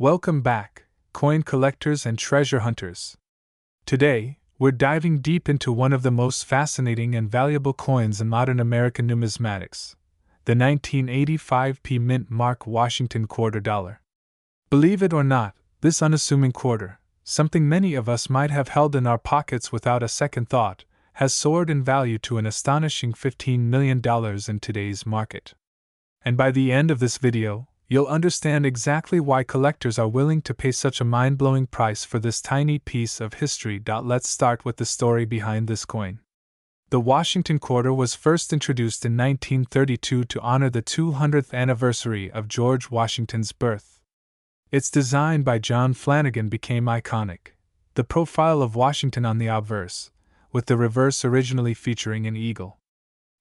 Welcome back, coin collectors and treasure hunters. Today, we're diving deep into one of the most fascinating and valuable coins in modern American numismatics, the 1985p mint mark Washington quarter dollar. Believe it or not, this unassuming quarter, something many of us might have held in our pockets without a second thought, has soared in value to an astonishing $15 million in today's market. And by the end of this video, you'll understand exactly why collectors are willing to pay such a mind-blowing price for this tiny piece of history. Let's start with the story behind this coin. The Washington quarter was first introduced in 1932 to honor the 200th anniversary of George Washington's birth. Its design by John Flanagan became iconic. The profile of Washington on the obverse, with the reverse originally featuring an eagle.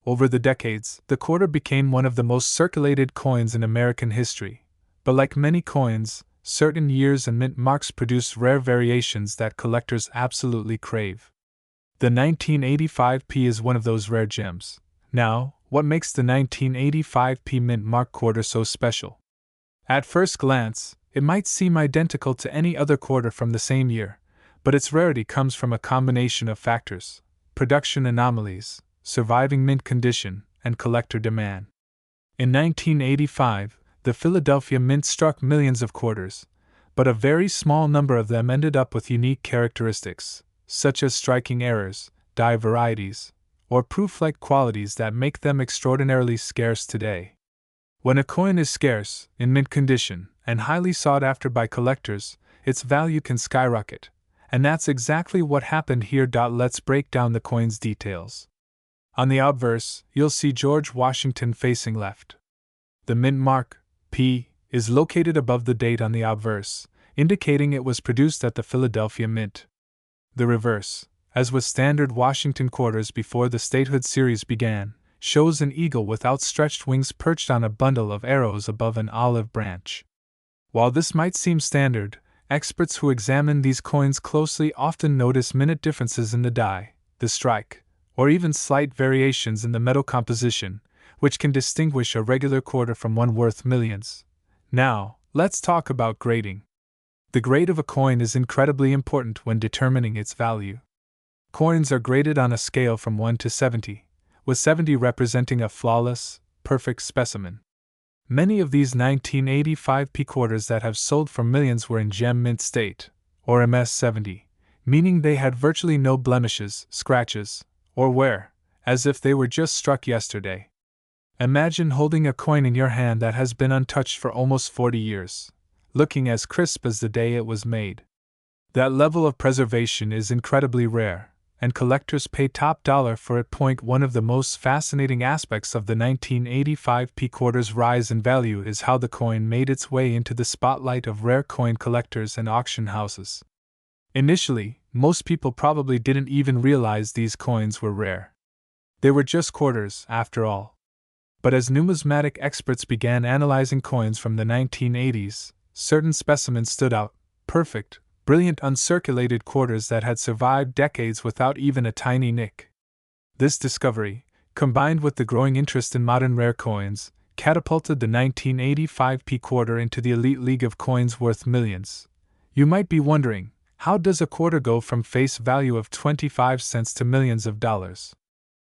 Over the decades, the quarter became one of the most circulated coins in American history, but like many coins, certain years and mint marks produce rare variations that collectors absolutely crave. The 1985p is one of those rare gems. Now, what makes the 1985p mint mark quarter so special? At first glance, it might seem identical to any other quarter from the same year, but its rarity comes from a combination of factors: production anomalies, surviving mint condition, and collector demand. In 1985, the Philadelphia Mint struck millions of quarters, but a very small number of them ended up with unique characteristics, such as striking errors, die varieties, or proof-like qualities that make them extraordinarily scarce today. When a coin is scarce, in mint condition, and highly sought after by collectors, its value can skyrocket, and that's exactly what happened here. Let's break down the coin's details. On the obverse, you'll see George Washington facing left. The mint mark, P, is located above the date on the obverse, indicating it was produced at the Philadelphia Mint. The reverse, as with standard Washington quarters before the statehood series began, shows an eagle with outstretched wings perched on a bundle of arrows above an olive branch. While this might seem standard, experts who examine these coins closely often notice minute differences in the die, the strike, or even slight variations in the metal composition, which can distinguish a regular quarter from one worth millions. Now, let's talk about grading. The grade of a coin is incredibly important when determining its value. Coins are graded on a scale from 1 to 70, with 70 representing a flawless, perfect specimen. Many of these 1985p quarters that have sold for millions were in gem mint state, or MS-70, meaning they had virtually no blemishes, scratches, or wear, as if they were just struck yesterday. Imagine holding a coin in your hand that has been untouched for almost 40 years, looking as crisp as the day it was made. That level of preservation is incredibly rare, and collectors pay top dollar for it. One of the most fascinating aspects of the 1985p quarter's rise in value is how the coin made its way into the spotlight of rare coin collectors and auction houses. Initially, most people probably didn't even realize these coins were rare. They were just quarters, after all. But as numismatic experts began analyzing coins from the 1980s, certain specimens stood out: perfect, brilliant uncirculated quarters that had survived decades without even a tiny nick. This discovery, combined with the growing interest in modern rare coins, catapulted the 1985p quarter into the elite league of coins worth millions. You might be wondering, how does a quarter go from face value of 25 cents to millions of dollars?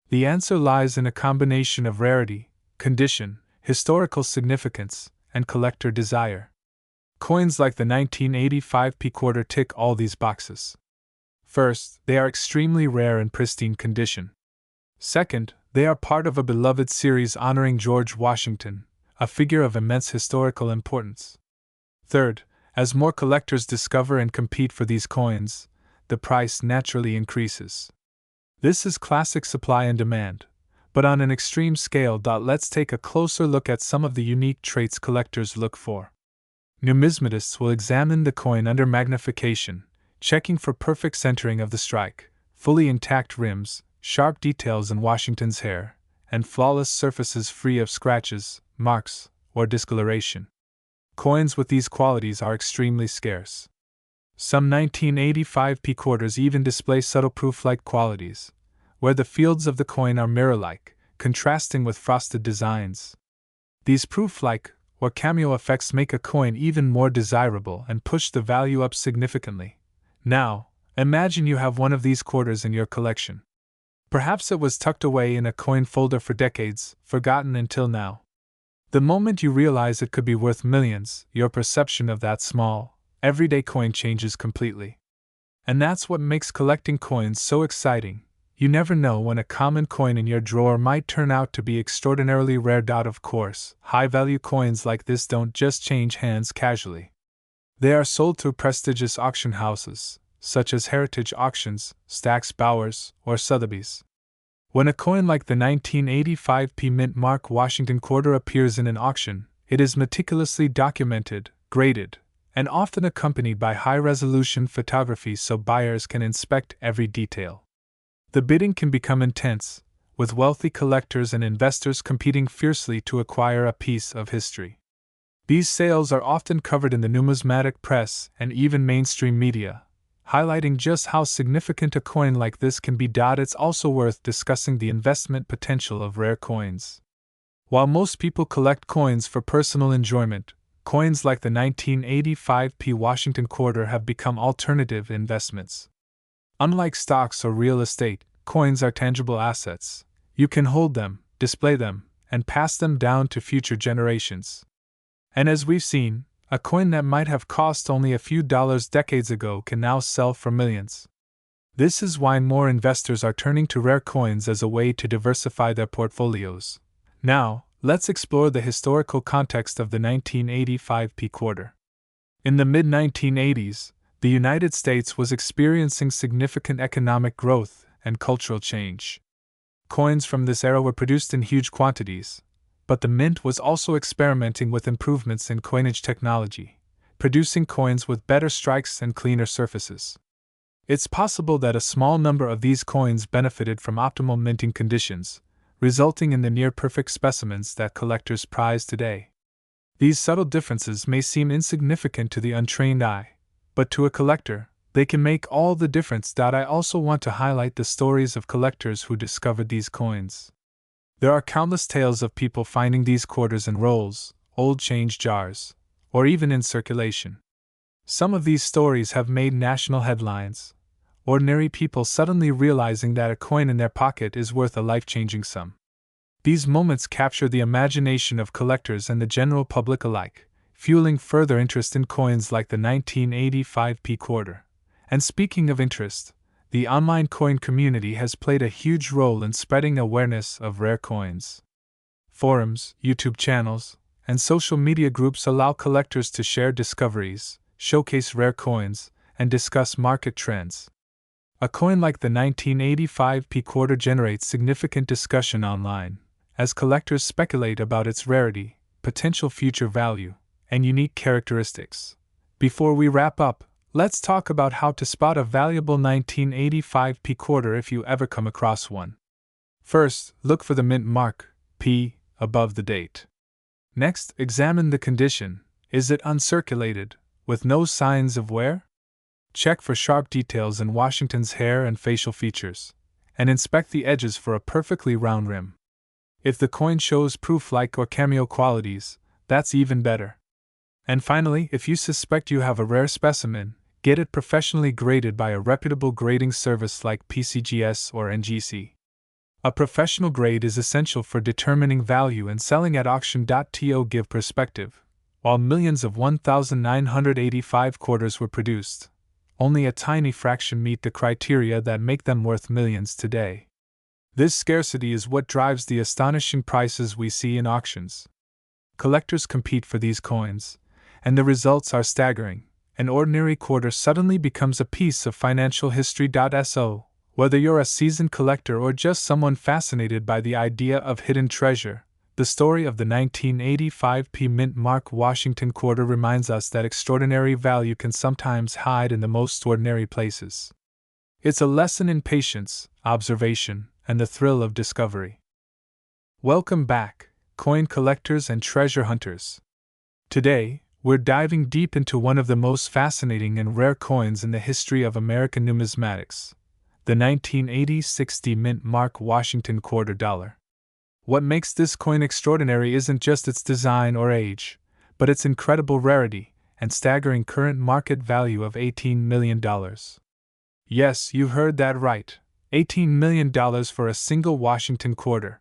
The answer lies in a combination of rarity, condition, historical significance, and collector desire. Coins like the 1985p quarter tick all these boxes. First, they are extremely rare and pristine condition. Second, they are part of a beloved series honoring George Washington, a figure of immense historical importance. Third, as more collectors discover and compete for these coins, the price naturally increases. This is classic supply and demand, but on an extreme scale. Let's take a closer look at some of the unique traits collectors look for. Numismatists will examine the coin under magnification, checking for perfect centering of the strike, fully intact rims, sharp details in Washington's hair, and flawless surfaces free of scratches, marks, or discoloration. Coins with these qualities are extremely scarce. Some 1985p quarters even display subtle proof-like qualities, where the fields of the coin are mirror-like, contrasting with frosted designs. These proof-like, or cameo effects make a coin even more desirable and push the value up significantly. Now, imagine you have one of these quarters in your collection. Perhaps it was tucked away in a coin folder for decades, forgotten until now. The moment you realize it could be worth millions, your perception of that small, everyday coin changes completely. And that's what makes collecting coins so exciting. You never know when a common coin in your drawer might turn out to be extraordinarily rare. Of course, high-value coins like this don't just change hands casually. They are sold through prestigious auction houses, such as Heritage Auctions, Stack's Bowers, or Sotheby's. When a coin like the 1985 P Mint Mark Washington quarter appears in an auction, it is meticulously documented, graded, and often accompanied by high-resolution photography so buyers can inspect every detail. The bidding can become intense, with wealthy collectors and investors competing fiercely to acquire a piece of history. These sales are often covered in the numismatic press and even mainstream media, highlighting just how significant a coin like this can be. It's also worth discussing the investment potential of rare coins. While most people collect coins for personal enjoyment, coins like the 1985 P Washington quarter have become alternative investments. Unlike stocks or real estate, coins are tangible assets. You can hold them, display them, and pass them down to future generations. And as we've seen, a coin that might have cost only a few dollars decades ago can now sell for millions. This is why more investors are turning to rare coins as a way to diversify their portfolios. Now, let's explore the historical context of the 1985 P quarter. In the mid-1980s, the United States was experiencing significant economic growth and cultural change. Coins from this era were produced in huge quantities, but the mint was also experimenting with improvements in coinage technology, producing coins with better strikes and cleaner surfaces. It's possible that a small number of these coins benefited from optimal minting conditions, resulting in the near-perfect specimens that collectors prize today. These subtle differences may seem insignificant to the untrained eye, but to a collector, they can make all the difference. I also want to highlight the stories of collectors who discovered these coins. There are countless tales of people finding these quarters in rolls, old change jars, or even in circulation. Some of these stories have made national headlines, ordinary people suddenly realizing that a coin in their pocket is worth a life-changing sum. These moments capture the imagination of collectors and the general public alike, fueling further interest in coins like the 1985 P quarter. And speaking of interest, the online coin community has played a huge role in spreading awareness of rare coins. Forums, YouTube channels, and social media groups allow collectors to share discoveries, showcase rare coins, and discuss market trends. A coin like the 1985 P quarter generates significant discussion online, as collectors speculate about its rarity, potential future value, and unique characteristics. Before we wrap up, let's talk about how to spot a valuable 1985 P quarter if you ever come across one. First, look for the mint mark, P, above the date. Next, examine the condition. Is it uncirculated, with no signs of wear? Check for sharp details in Washington's hair and facial features, and inspect the edges for a perfectly round rim. If the coin shows proof-like or cameo qualities, that's even better. And finally, if you suspect you have a rare specimen, get it professionally graded by a reputable grading service like PCGS or NGC. A professional grade is essential for determining value and selling at auction. To give perspective, while millions of 1,985 quarters were produced, only a tiny fraction meet the criteria that make them worth millions today. This scarcity is what drives the astonishing prices we see in auctions. Collectors compete for these coins, and the results are staggering. An ordinary quarter suddenly becomes a piece of financial history. So, whether you're a seasoned collector or just someone fascinated by the idea of hidden treasure, the story of the 1985 P Mint Mark Washington quarter reminds us that extraordinary value can sometimes hide in the most ordinary places. It's a lesson in patience, observation, and the thrill of discovery. Welcome back, coin collectors and treasure hunters. Today, we're diving deep into one of the most fascinating and rare coins in the history of American numismatics, the 1986 Mint Mark Washington quarter dollar. What makes this coin extraordinary isn't just its design or age, but its incredible rarity and staggering current market value of $18 million. Yes, you heard that right. $18 million for a single Washington quarter.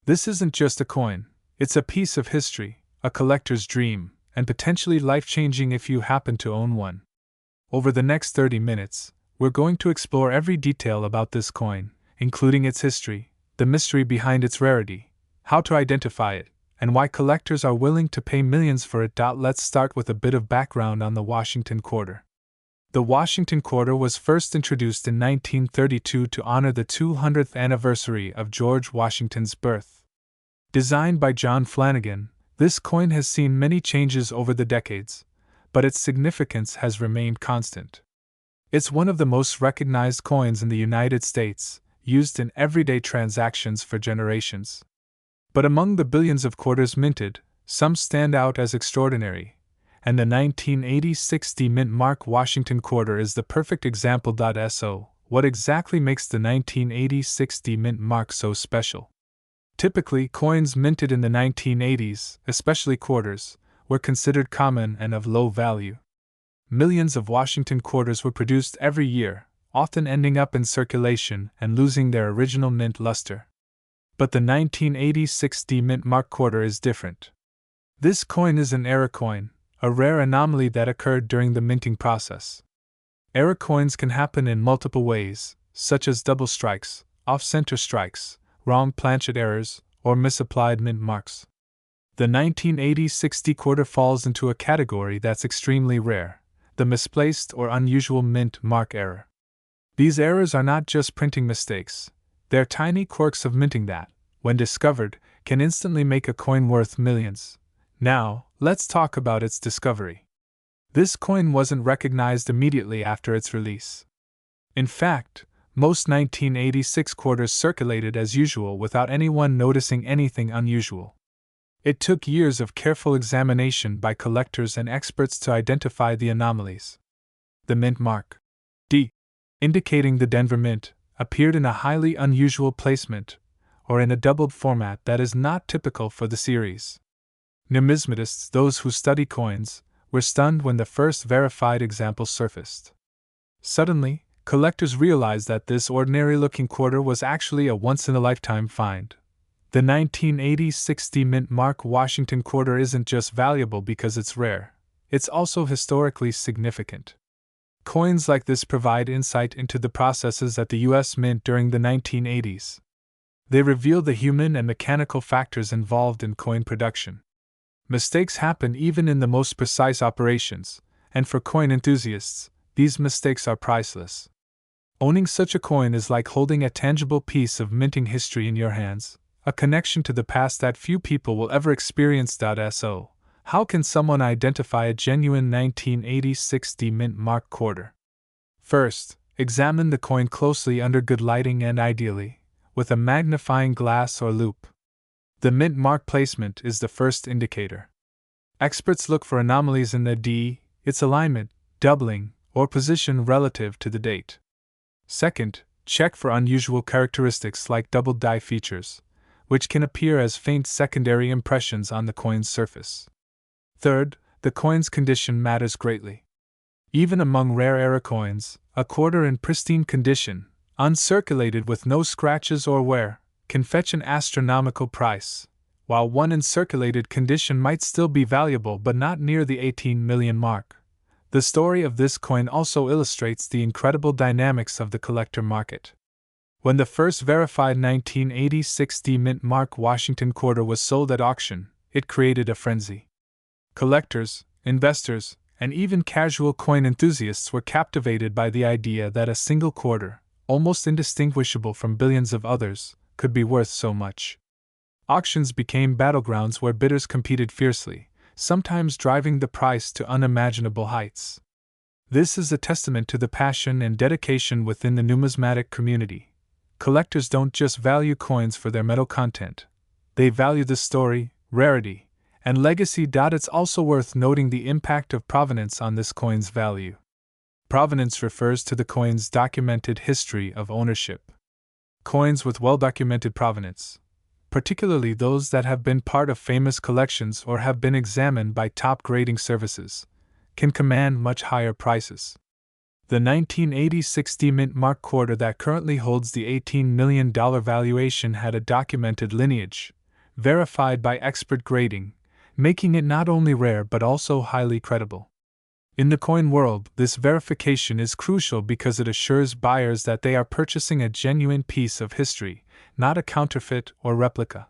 This isn't just a coin, it's a piece of history, a collector's dream, and potentially life-changing if you happen to own one. Over the next 30 minutes, we're going to explore every detail about this coin, including its history, the mystery behind its rarity, how to identify it, and why collectors are willing to pay millions for it. Let's start with a bit of background on the Washington quarter. The Washington quarter was first introduced in 1932 to honor the 200th anniversary of George Washington's birth. Designed by John Flanagan, this coin has seen many changes over the decades, but its significance has remained constant. It's one of the most recognized coins in the United States, used in everyday transactions for generations. But among the billions of quarters minted, some stand out as extraordinary, and the 1980 60 mint mark Washington quarter is the perfect example. So, what exactly makes the 1980 60 mint mark so special? Typically, coins minted in the 1980s, especially quarters, were considered common and of low value. Millions of Washington quarters were produced every year, often ending up in circulation and losing their original mint luster. But the 1980 60 mint mark quarter is different. This coin is an error coin, a rare anomaly that occurred during the minting process. Error coins can happen in multiple ways, such as double strikes, off-center strikes, wrong planchet errors, or misapplied mint marks. The 1980 60 quarter falls into a category that's extremely rare, the misplaced or unusual mint mark error. These errors are not just printing mistakes, they're tiny quirks of minting that, when discovered, can instantly make a coin worth millions. Now, let's talk about its discovery. This coin wasn't recognized immediately after its release. In fact, most 1986 quarters circulated as usual without anyone noticing anything unusual. It took years of careful examination by collectors and experts to identify the anomalies. The mint mark D, indicating the Denver Mint, appeared in a highly unusual placement, or in a doubled format that is not typical for the series. Numismatists, those who study coins, were stunned when the first verified example surfaced. Suddenly, collectors realized that this ordinary-looking quarter was actually a once-in-a-lifetime find. The 1980 60 mint mark Washington quarter isn't just valuable because it's rare, it's also historically significant. Coins like this provide insight into the processes at the U.S. Mint during the 1980s. They reveal the human and mechanical factors involved in coin production. Mistakes happen even in the most precise operations, and for coin enthusiasts, these mistakes are priceless. Owning such a coin is like holding a tangible piece of minting history in your hands, a connection to the past that few people will ever experience. So, how can someone identify a genuine 1980 60 mint mark quarter? First, examine the coin closely under good lighting and ideally, with a magnifying glass or loupe. The mint mark placement is the first indicator. Experts look for anomalies in the D, its alignment, doubling, or position relative to the date. Second, check for unusual characteristics like double die features, which can appear as faint secondary impressions on the coin's surface. Third, the coin's condition matters greatly. Even among rare error coins, a quarter in pristine condition, uncirculated with no scratches or wear, can fetch an astronomical price, while one in circulated condition might still be valuable but not near the 18 million mark. The story of this coin also illustrates the incredible dynamics of the collector market. When the first verified 1980 60 mint mark Washington quarter was sold at auction, it created a frenzy. Collectors, investors, and even casual coin enthusiasts were captivated by the idea that a single quarter, almost indistinguishable from billions of others, could be worth so much. Auctions became battlegrounds where bidders competed fiercely, sometimes driving the price to unimaginable heights. This is a testament to the passion and dedication within the numismatic community. Collectors don't just value coins for their metal content, they value the story, rarity, and legacy. It's also worth noting the impact of provenance on this coin's value. Provenance refers to the coin's documented history of ownership. Coins with well-documented provenance, particularly those that have been part of famous collections or have been examined by top grading services, can command much higher prices. The 1986 Mint Mark quarter that currently holds the $18 million valuation had a documented lineage, verified by expert grading, making it not only rare but also highly credible. In the coin world, this verification is crucial because it assures buyers that they are purchasing a genuine piece of history, not a counterfeit or replica.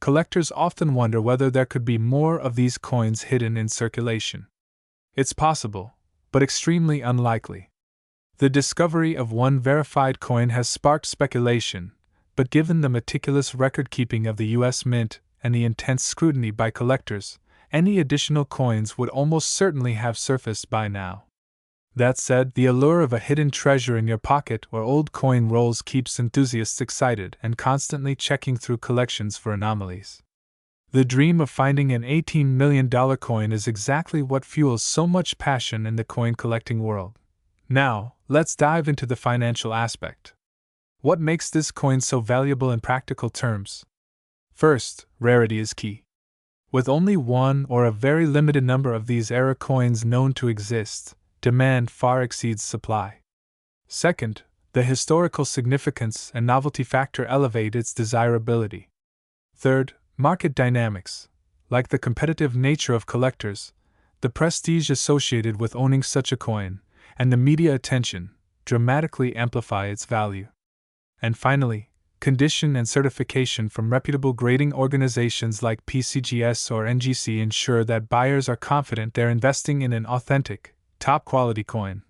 Collectors often wonder whether there could be more of these coins hidden in circulation. It's possible, but extremely unlikely. The discovery of one verified coin has sparked speculation, but given the meticulous record-keeping of the U.S. Mint and the intense scrutiny by collectors, any additional coins would almost certainly have surfaced by now. That said, the allure of a hidden treasure in your pocket or old coin rolls keeps enthusiasts excited and constantly checking through collections for anomalies. The dream of finding an $18 million coin is exactly what fuels so much passion in the coin collecting world. Now, let's dive into the financial aspect. What makes this coin so valuable in practical terms? First, rarity is key. With only one or a very limited number of these era coins known to exist, demand far exceeds supply. Second, the historical significance and novelty factor elevate its desirability. Third, market dynamics. Like the competitive nature of collectors, the prestige associated with owning such a coin, and the media attention, dramatically amplify its value. And finally, condition and certification from reputable grading organizations like PCGS or NGC ensure that buyers are confident they're investing in an authentic, top-quality coin.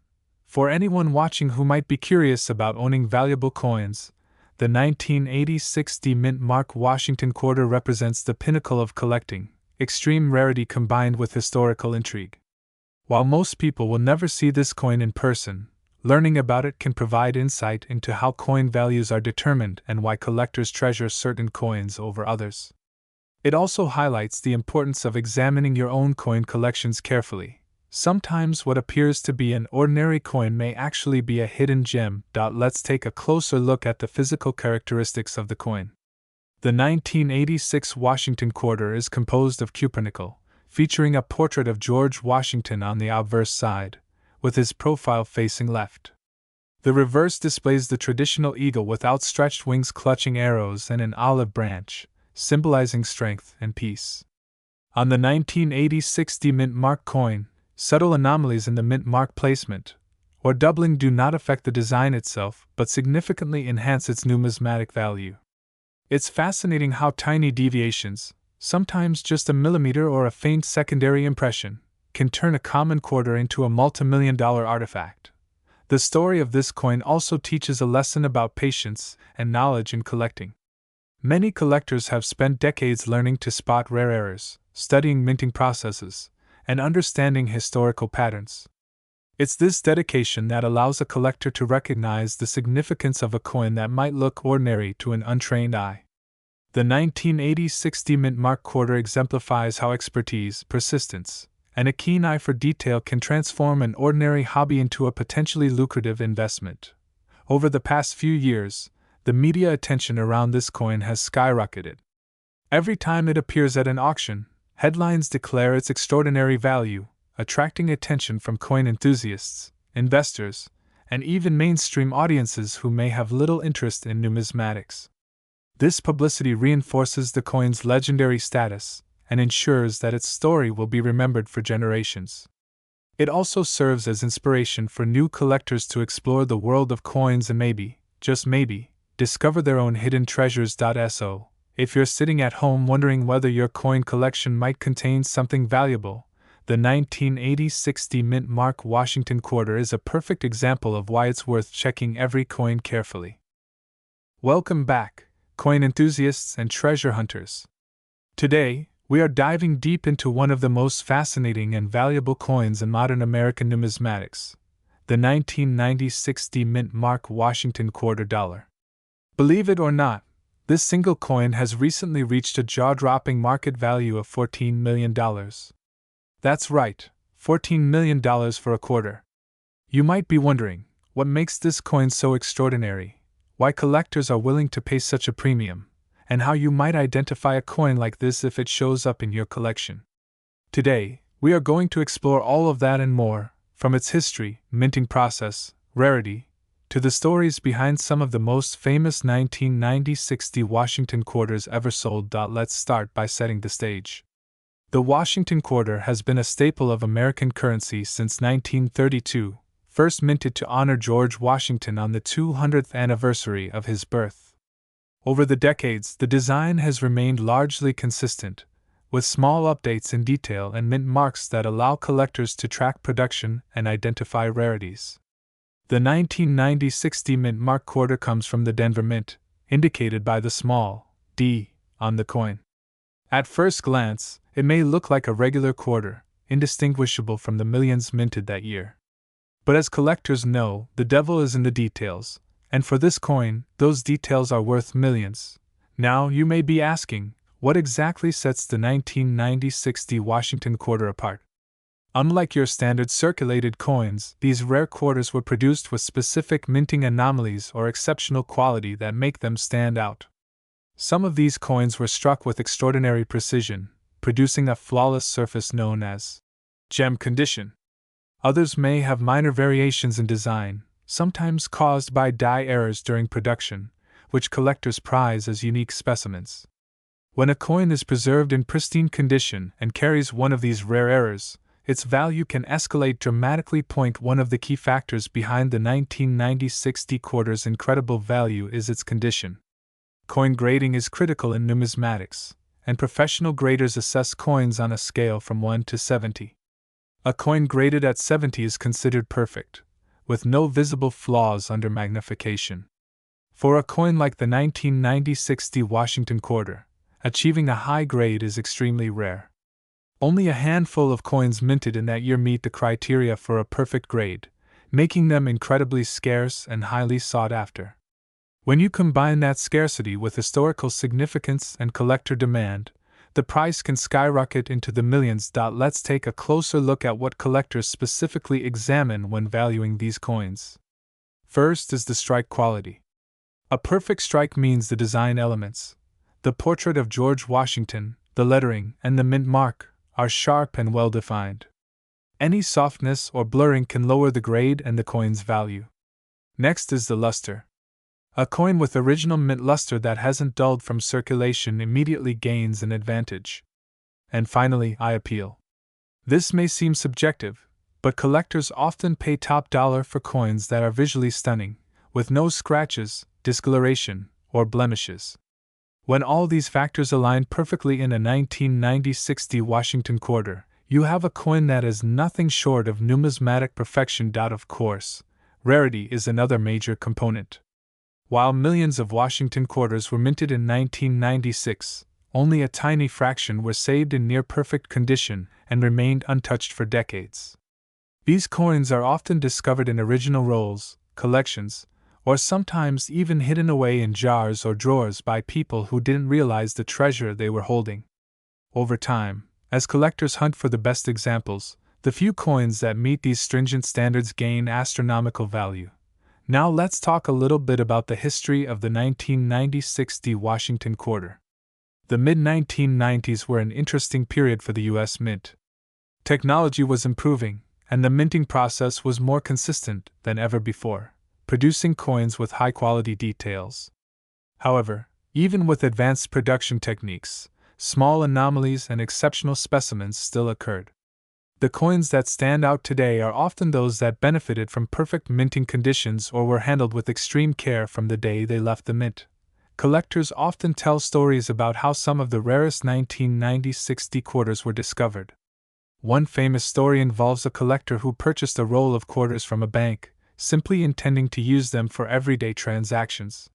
For anyone watching who might be curious about owning valuable coins, the 1986 Mint Mark Washington quarter represents the pinnacle of collecting, extreme rarity combined with historical intrigue. While most people will never see this coin in person, learning about it can provide insight into how coin values are determined and why collectors treasure certain coins over others. It also highlights the importance of examining your own coin collections carefully. Sometimes what appears to be an ordinary coin may actually be a hidden gem. Let's take a closer look at the physical characteristics of the coin. The 1986 Washington quarter is composed of cupronickel, featuring a portrait of George Washington on the obverse side, with his profile facing left. The reverse displays the traditional eagle with outstretched wings clutching arrows and an olive branch, symbolizing strength and peace. On the 1986 Mint Mark coin, subtle anomalies in the mint mark placement, or doubling, do not affect the design itself but significantly enhance its numismatic value. It's fascinating how tiny deviations, sometimes just a millimeter or a faint secondary impression, can turn a common quarter into a multi-million-dollar artifact. The story of this coin also teaches a lesson about patience and knowledge in collecting. Many collectors have spent decades learning to spot rare errors, studying minting processes, and understanding historical patterns. It's this dedication that allows a collector to recognize the significance of a coin that might look ordinary to an untrained eye. The 1986 Mint Mark quarter exemplifies how expertise, persistence, and a keen eye for detail can transform an ordinary hobby into a potentially lucrative investment. Over the past few years, the media attention around this coin has skyrocketed. Every time it appears at an auction, headlines declare its extraordinary value, attracting attention from coin enthusiasts, investors, and even mainstream audiences who may have little interest in numismatics. This publicity reinforces the coin's legendary status and ensures that its story will be remembered for generations. It also serves as inspiration for new collectors to explore the world of coins and maybe, just maybe, discover their own hidden treasures. So, if you're sitting at home wondering whether your coin collection might contain something valuable, the 1986 Mint Mark Washington quarter is a perfect example of why it's worth checking every coin carefully. Welcome back, coin enthusiasts and treasure hunters. Today, we are diving deep into one of the most fascinating and valuable coins in modern American numismatics, the 1996 Mint Mark Washington quarter dollar. Believe it or not, this single coin has recently reached a jaw-dropping market value of $14 million. That's right, $14 million for a quarter. You might be wondering, what makes this coin so extraordinary? Why collectors are willing to pay such a premium? and how you might identify a coin like this if it shows up in your collection. Today, we are going to explore all of that and more, from its history, minting process, rarity, to the stories behind some of the most famous 1990-60 Washington quarters ever sold. Let's start by setting the stage. The Washington quarter has been a staple of American currency since 1932, first minted to honor George Washington on the 200th anniversary of his birth. Over the decades, the design has remained largely consistent, with small updates in detail and mint marks that allow collectors to track production and identify rarities. The 1990-60 mint mark quarter comes from the Denver Mint, indicated by the small d on the coin. At first glance, it may look like a regular quarter, indistinguishable from the millions minted that year. But as collectors know, the devil is in the details, and for this coin, those details are worth millions. Now you may be asking, what exactly sets the 1990-60 Washington quarter apart? Unlike your standard circulated coins, these rare quarters were produced with specific minting anomalies or exceptional quality that make them stand out. Some of these coins were struck with extraordinary precision, producing a flawless surface known as gem condition. Others may have minor variations in design, sometimes caused by die errors during production, which collectors prize as unique specimens. When a coin is preserved in pristine condition and carries one of these rare errors, its value can escalate dramatically. One of the key factors behind the 1990-60 quarter's incredible value is its condition. Coin grading is critical in numismatics, and professional graders assess coins on a scale from 1 to 70. A coin graded at 70 is considered perfect, with no visible flaws under magnification. For a coin like the 1990-60 Washington quarter, achieving a high grade is extremely rare. Only a handful of coins minted in that year meet the criteria for a perfect grade, making them incredibly scarce and highly sought after. When you combine that scarcity with historical significance and collector demand, the price can skyrocket into the millions. Let's take a closer look at what collectors specifically examine when valuing these coins. First is the strike quality. A perfect strike means the design elements, the portrait of George Washington, the lettering, and the mint mark, are sharp and well defined. Any softness or blurring can lower the grade and the coin's value. Next is the luster. A coin with original mint luster that hasn't dulled from circulation immediately gains an advantage. And finally, eye appeal. This may seem subjective, but collectors often pay top dollar for coins that are visually stunning, with no scratches, discoloration, or blemishes. When all these factors align perfectly in a 1990-60 Washington quarter, you have a coin that is nothing short of numismatic perfection. Of course, rarity is another major component. While millions of Washington quarters were minted in 1996, only a tiny fraction were saved in near-perfect condition and remained untouched for decades. These coins are often discovered in original rolls, collections, or sometimes even hidden away in jars or drawers by people who didn't realize the treasure they were holding. Over time, as collectors hunt for the best examples, the few coins that meet these stringent standards gain astronomical value. Now let's talk a little bit about the history of the 1990-60 Washington quarter. The mid-1990s were an interesting period for the U.S. Mint. Technology was improving, and the minting process was more consistent than ever before, producing coins with high-quality details. However, even with advanced production techniques, small anomalies and exceptional specimens still occurred. The coins that stand out today are often those that benefited from perfect minting conditions or were handled with extreme care from the day they left the mint. Collectors often tell stories about how some of the rarest 1990-60 quarters were discovered. One famous story involves a collector who purchased a roll of quarters from a bank, simply intending to use them for everyday transactions.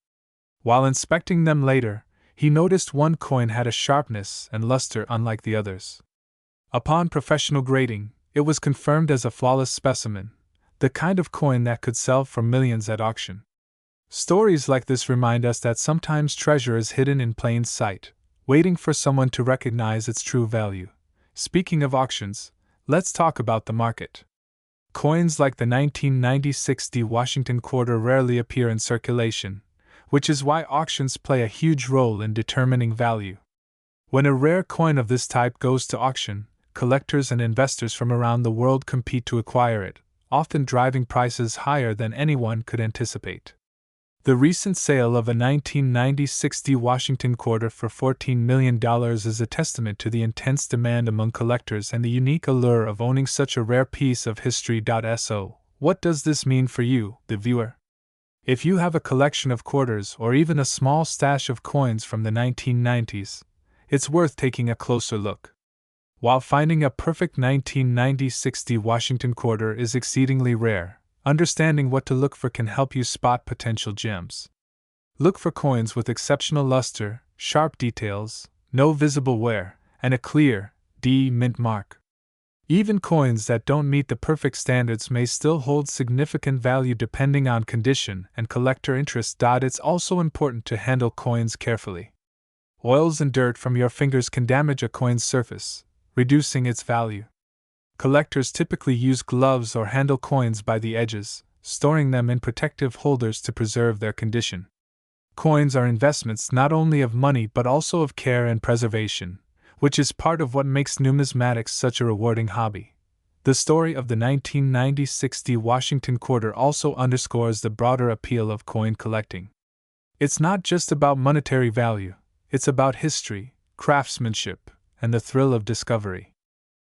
While inspecting them later, he noticed one coin had a sharpness and luster unlike the others. Upon professional grading, it was confirmed as a flawless specimen, the kind of coin that could sell for millions at auction. Stories like this remind us that sometimes treasure is hidden in plain sight, waiting for someone to recognize its true value. Speaking of auctions, let's talk about the market. Coins like the 1990-60 Washington quarter rarely appear in circulation, which is why auctions play a huge role in determining value. When a rare coin of this type goes to auction, collectors and investors from around the world compete to acquire it, often driving prices higher than anyone could anticipate. The recent sale of a 1990-60 Washington quarter for $14 million is a testament to the intense demand among collectors and the unique allure of owning such a rare piece of history. So, what does this mean for you, the viewer? If you have a collection of quarters or even a small stash of coins from the 1990s, it's worth taking a closer look. While finding a perfect 1990-60 Washington quarter is exceedingly rare, understanding what to look for can help you spot potential gems. Look for coins with exceptional luster, sharp details, no visible wear, and a clear D mint mark. Even coins that don't meet the perfect standards may still hold significant value depending on condition and collector interest. It's also important to handle coins carefully. Oils and dirt from your fingers can damage a coin's surface, reducing its value. Collectors typically use gloves or handle coins by the edges, storing them in protective holders to preserve their condition. Coins are investments not only of money but also of care and preservation, which is part of what makes numismatics such a rewarding hobby. The story of the 1990-60 Washington quarter also underscores the broader appeal of coin collecting. It's not just about monetary value, it's about history, craftsmanship, and the thrill of discovery.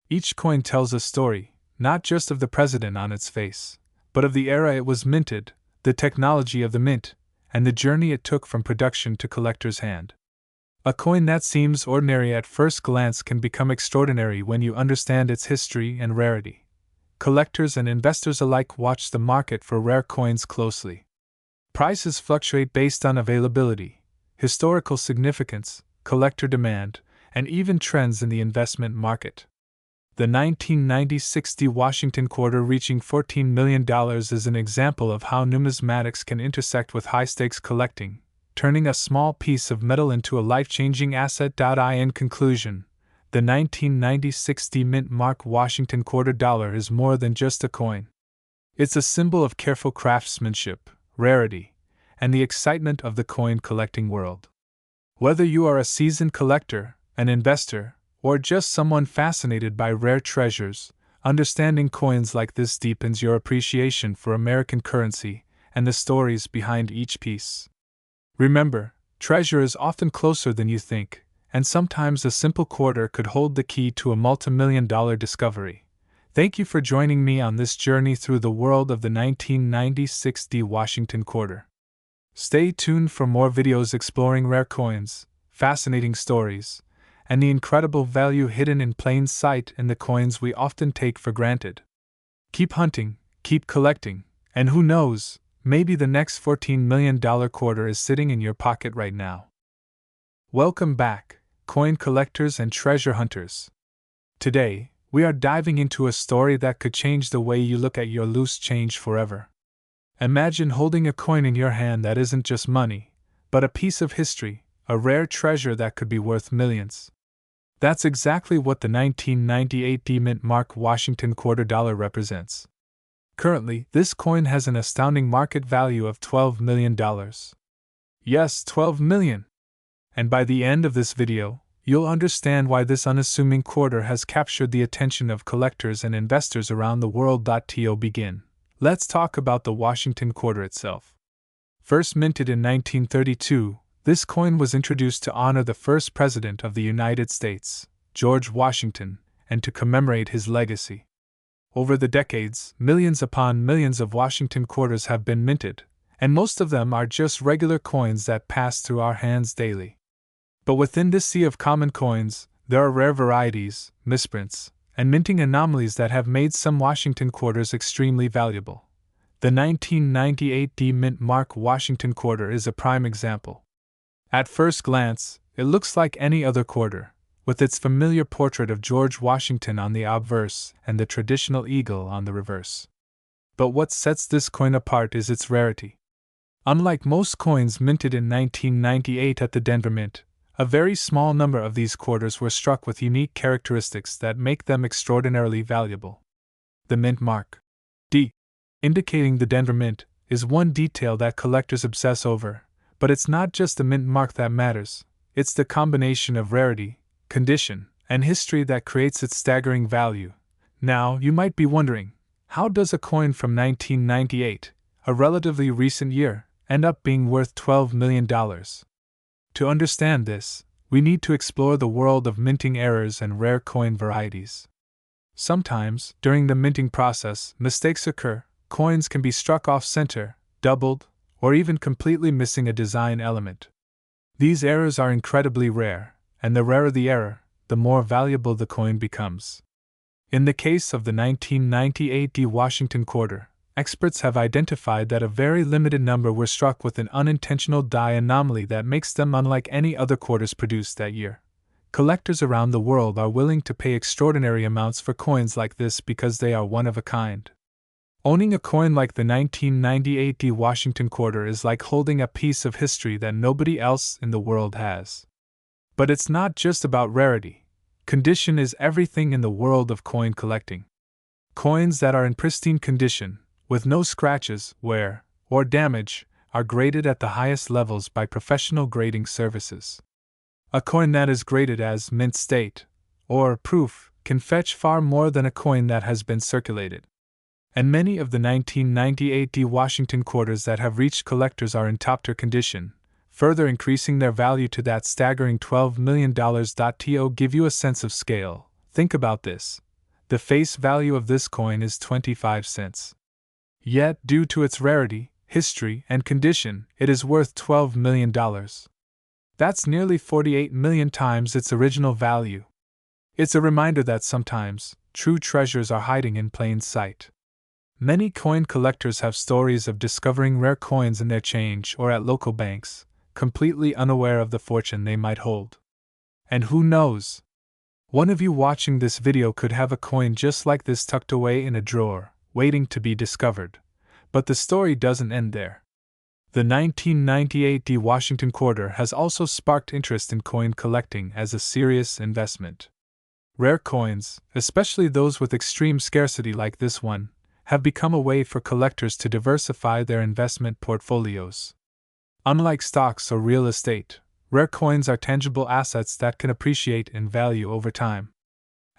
Each coin tells a story, not just of the president on its face, but of the era it was minted, the technology of the mint, and the journey it took from production to collector's hand. A coin that seems ordinary at first glance can become extraordinary when you understand its history and rarity. Collectors and investors alike watch the market for rare coins closely. Prices fluctuate based on availability, historical significance, collector demand, and even trends in the investment market. The 1990-60 Washington quarter reaching $14 million is an example of how numismatics can intersect with high-stakes collecting, turning a small piece of metal into a life-changing asset. In conclusion, the 1990-60 mint mark Washington quarter dollar is more than just a coin. It's a symbol of careful craftsmanship, rarity, and the excitement of the coin collecting world. Whether you are a seasoned collector, an investor, or just someone fascinated by rare treasures, understanding coins like this deepens your appreciation for American currency and the stories behind each piece. Remember, treasure is often closer than you think, and sometimes a simple quarter could hold the key to a multi-million-dollar discovery. Thank you for joining me on this journey through the world of the 1990-60 Washington quarter. Stay tuned for more videos exploring rare coins, fascinating stories, and the incredible value hidden in plain sight in the coins we often take for granted. Keep hunting, keep collecting, and who knows, maybe the next $14 million quarter is sitting in your pocket right now. Welcome back, coin collectors and treasure hunters. Today, we are diving into a story that could change the way you look at your loose change forever. Imagine holding a coin in your hand that isn't just money, but a piece of history, a rare treasure that could be worth millions. That's exactly what the 1998 D-Mint mark Washington quarter dollar represents. Currently, this coin has an astounding market value of $12 million. Yes, $12 million! And by the end of this video, you'll understand why this unassuming quarter has captured the attention of collectors and investors around the world. To begin, let's talk about the Washington quarter itself. First minted in 1932, this coin was introduced to honor the first president of the United States, George Washington, and to commemorate his legacy. Over the decades, millions upon millions of Washington quarters have been minted, and most of them are just regular coins that pass through our hands daily. But within this sea of common coins, there are rare varieties, misprints, and minting anomalies that have made some Washington quarters extremely valuable. The 1998 D-Mint mark Washington quarter is a prime example. At first glance, it looks like any other quarter, with its familiar portrait of George Washington on the obverse and the traditional eagle on the reverse. But what sets this coin apart is its rarity. Unlike most coins minted in 1998 at the Denver Mint, a very small number of these quarters were struck with unique characteristics that make them extraordinarily valuable. The mint mark D, indicating the Denver Mint, is one detail that collectors obsess over, But it's not just the mint mark that matters, it's the combination of rarity, condition, and history that creates its staggering value. Now, you might be wondering, how does a coin from 1998, a relatively recent year, end up being worth $12 million? To understand this, we need to explore the world of minting errors and rare coin varieties. Sometimes, during the minting process, mistakes occur. Coins can be struck off center, doubled, or even completely missing a design element. These errors are incredibly rare, and the rarer the error, the more valuable the coin becomes. In the case of the 1998 Washington quarter, experts have identified that a very limited number were struck with an unintentional die anomaly that makes them unlike any other quarters produced that year. Collectors around the world are willing to pay extraordinary amounts for coins like this because they are one of a kind. Owning a coin like the 1998 Washington quarter is like holding a piece of history that nobody else in the world has. But it's not just about rarity. Condition is everything in the world of coin collecting. Coins that are in pristine condition, with no scratches, wear, or damage, are graded at the highest levels by professional grading services. A coin that is graded as mint state, or proof, can fetch far more than a coin that has been circulated. And many of the 1998 Washington quarters that have reached collectors are in top-tier condition, further increasing their value to that staggering $12 million. To give you a sense of scale, think about this. The face value of this coin is 25 cents. Yet, due to its rarity, history, and condition, it is worth $12 million. That's nearly 48 million times its original value. It's a reminder that sometimes, true treasures are hiding in plain sight. Many coin collectors have stories of discovering rare coins in their change or at local banks, completely unaware of the fortune they might hold. And who knows? One of you watching this video could have a coin just like this tucked away in a drawer, waiting to be discovered. But the story doesn't end there. The 1998 Washington quarter has also sparked interest in coin collecting as a serious investment. Rare coins, especially those with extreme scarcity like this one, have become a way for collectors to diversify their investment portfolios. Unlike stocks or real estate, rare coins are tangible assets that can appreciate in value over time.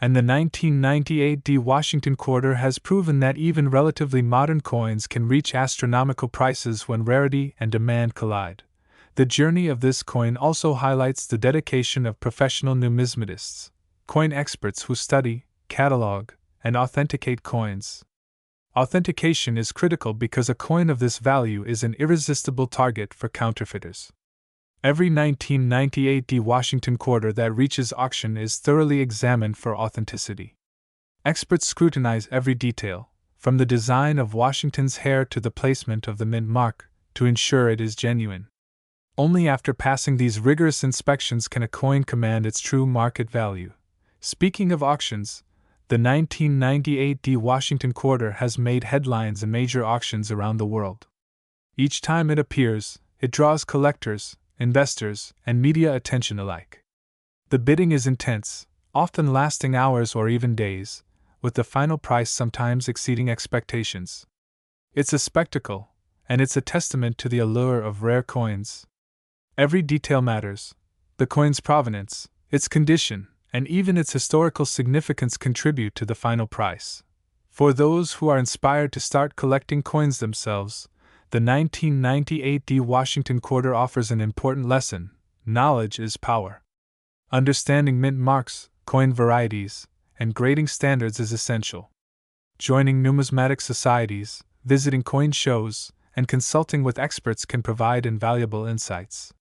And the 1998 Washington quarter has proven that even relatively modern coins can reach astronomical prices when rarity and demand collide. The journey of this coin also highlights the dedication of professional numismatists, coin experts who study, catalog, and authenticate coins. Authentication is critical because a coin of this value is an irresistible target for counterfeiters. Every 1998 Washington quarter that reaches auction is thoroughly examined for authenticity. Experts scrutinize every detail, from the design of Washington's hair to the placement of the mint mark, to ensure it is genuine. Only after passing these rigorous inspections can a coin command its true market value. Speaking of auctions, the 1998 Washington quarter has made headlines in major auctions around the world. Each time it appears, it draws collectors, investors, and media attention alike. The bidding is intense, often lasting hours or even days, with the final price sometimes exceeding expectations. It's a spectacle, and it's a testament to the allure of rare coins. Every detail matters. The coin's provenance, its condition, and even its historical significance contribute to the final price. For those who are inspired to start collecting coins themselves, the 1998 Washington quarter offers an important lesson: knowledge is power. Understanding mint marks, coin varieties, and grading standards is essential. Joining numismatic societies, visiting coin shows, and consulting with experts can provide invaluable insights.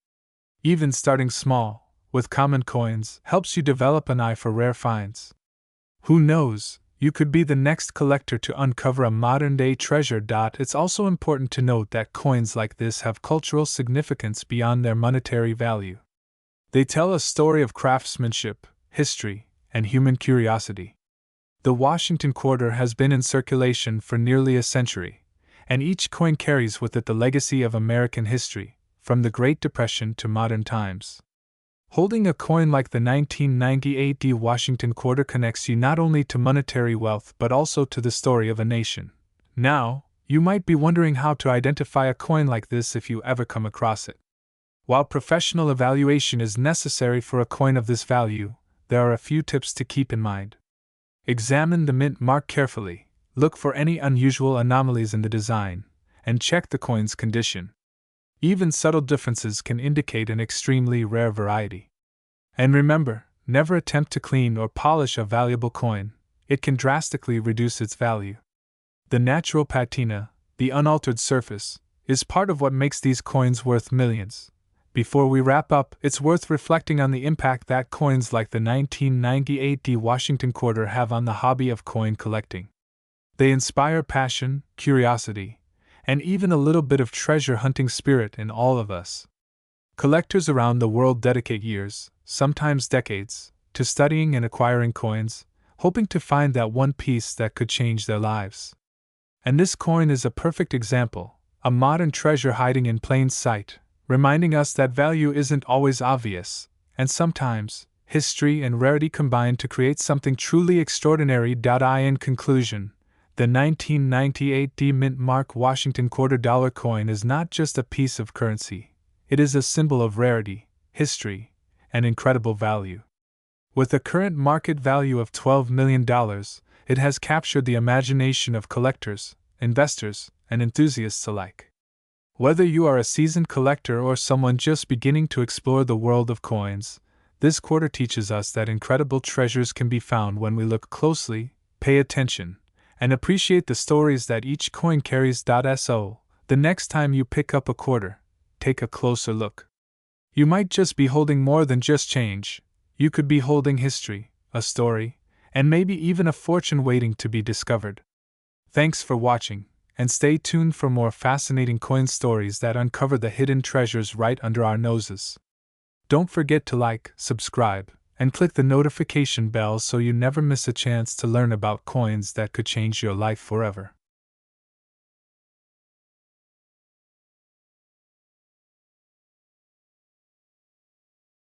Even starting small, with common coins, helps you develop an eye for rare finds. Who knows, you could be the next collector to uncover a modern-day treasure. It's also important to note that coins like this have cultural significance beyond their monetary value. They tell a story of craftsmanship, history, and human curiosity. The Washington quarter has been in circulation for nearly a century, and each coin carries with it the legacy of American history, from the Great Depression to modern times. Holding a coin like the 1998 Washington quarter connects you not only to monetary wealth but also to the story of a nation. Now, you might be wondering how to identify a coin like this if you ever come across it. While professional evaluation is necessary for a coin of this value, there are a few tips to keep in mind. Examine the mint mark carefully, look for any unusual anomalies in the design, and check the coin's condition. Even subtle differences can indicate an extremely rare variety. And remember, never attempt to clean or polish a valuable coin, it can drastically reduce its value. The natural patina, the unaltered surface, is part of what makes these coins worth millions. Before we wrap up, it's worth reflecting on the impact that coins like the 1998 Washington quarter have on the hobby of coin collecting. They inspire passion, curiosity, and even a little bit of treasure hunting spirit in all of us. Collectors around the world dedicate years, sometimes decades, to studying and acquiring coins, hoping to find that one piece that could change their lives. And this coin is a perfect example, a modern treasure hiding in plain sight, reminding us that value isn't always obvious, and sometimes, history and rarity combine to create something truly extraordinary. In conclusion, the 1998 mint mark Washington $quarter coin is not just a piece of currency, it is a symbol of rarity, history, and incredible value. With a current market value of $12 million, it has captured the imagination of collectors, investors, and enthusiasts alike. Whether you are a seasoned collector or someone just beginning to explore the world of coins, this quarter teaches us that incredible treasures can be found when we look closely, pay attention, and appreciate the stories that each coin carries. So, the next time you pick up a quarter, take a closer look. You might just be holding more than just change, you could be holding history, a story, and maybe even a fortune waiting to be discovered. Thanks for watching, and stay tuned for more fascinating coin stories that uncover the hidden treasures right under our noses. Don't forget to like, subscribe, and click the notification bell so you never miss a chance to learn about coins that could change your life forever.